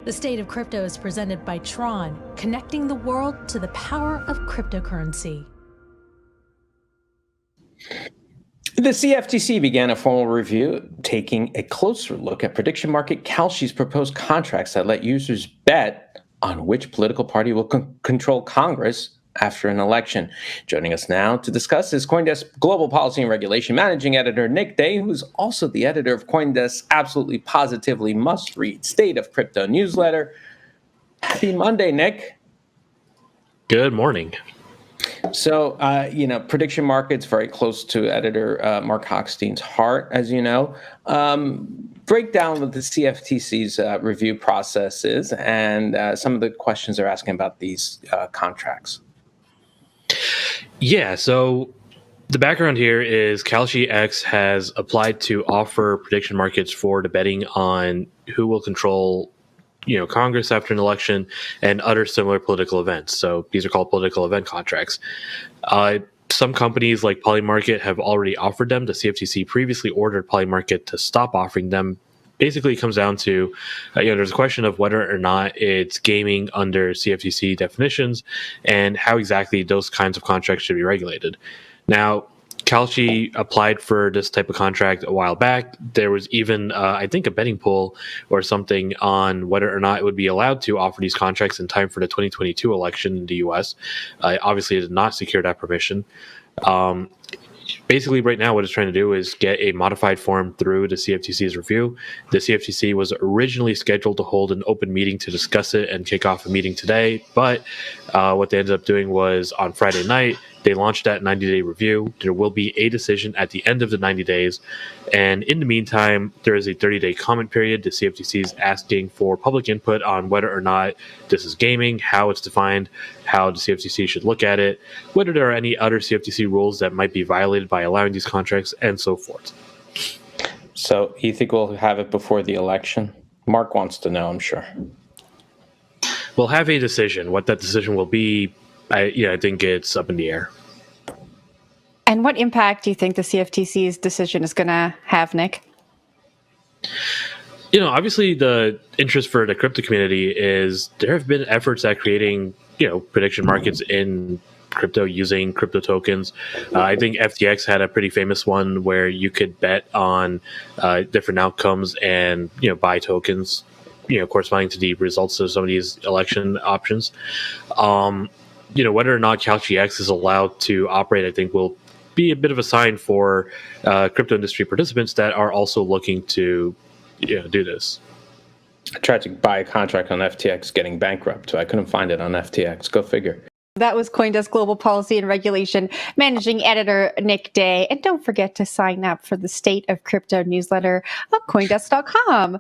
The State of Crypto is presented by Tron, connecting the world to the power of cryptocurrency. The CFTC began a formal review, taking a closer look at prediction market Kalshi's proposed contracts that let users bet on which political party will control Congress after an election. Joining us now to discuss is CoinDesk Global Policy and Regulation Managing Editor Nick Day, who's also the editor of CoinDesk's absolutely positively must-read State of Crypto newsletter. Happy Monday, Nick. Good morning. So, prediction markets very close to editor Mark Hochstein's heart, as you know. Break down what the CFTC's review process is and some of the questions they're asking about these contracts. Yeah, so the background here is Kalshi X has applied to offer prediction markets for the betting on who will control Congress after an election and other similar political events. So these are called political event contracts. Some companies like Polymarket have already offered them. The CFTC previously ordered Polymarket to stop offering them. Basically, it comes down to, there's a question of whether or not it's gaming under CFTC definitions and how exactly those kinds of contracts should be regulated. Now, Kalshi applied for this type of contract a while back. There was even, I think, a betting poll or something on whether or not it would be allowed to offer these contracts in time for the 2022 election in the U.S. Obviously, it did not secure that permission. Basically, right now, what it's trying to do is get a modified form through the CFTC's review. The CFTC was originally scheduled to hold an open meeting to discuss it and kick off a meeting today, but what they ended up doing was on Friday night, they launched that 90-day review. There will be a decision at the end of the 90 days. And in the meantime, there is a 30-day comment period. The CFTC is asking for public input on whether or not this is gaming, how it's defined, how the CFTC should look at it, whether there are any other CFTC rules that might be violated by allowing these contracts, and so forth. So you think we'll have it before the election? Mark wants to know, I'm sure. We'll have a decision. What that decision will be, I think it's up in the air. And what impact do you think the CFTC's decision is going to have, Nick? Obviously the interest for the crypto community is there have been efforts at creating, prediction markets in crypto using crypto tokens. I think FTX had a pretty famous one where you could bet on different outcomes and, buy tokens, corresponding to the results of some of these election options. Whether or not Kalshi X is allowed to operate, I think will be a bit of a sign for crypto industry participants that are also looking to do this. I tried to buy a contract on FTX getting bankrupt, so I couldn't find it on FTX. Go figure. That was CoinDesk Global Policy and Regulation Managing Editor Nick Day. And don't forget to sign up for the State of Crypto newsletter on CoinDesk.com.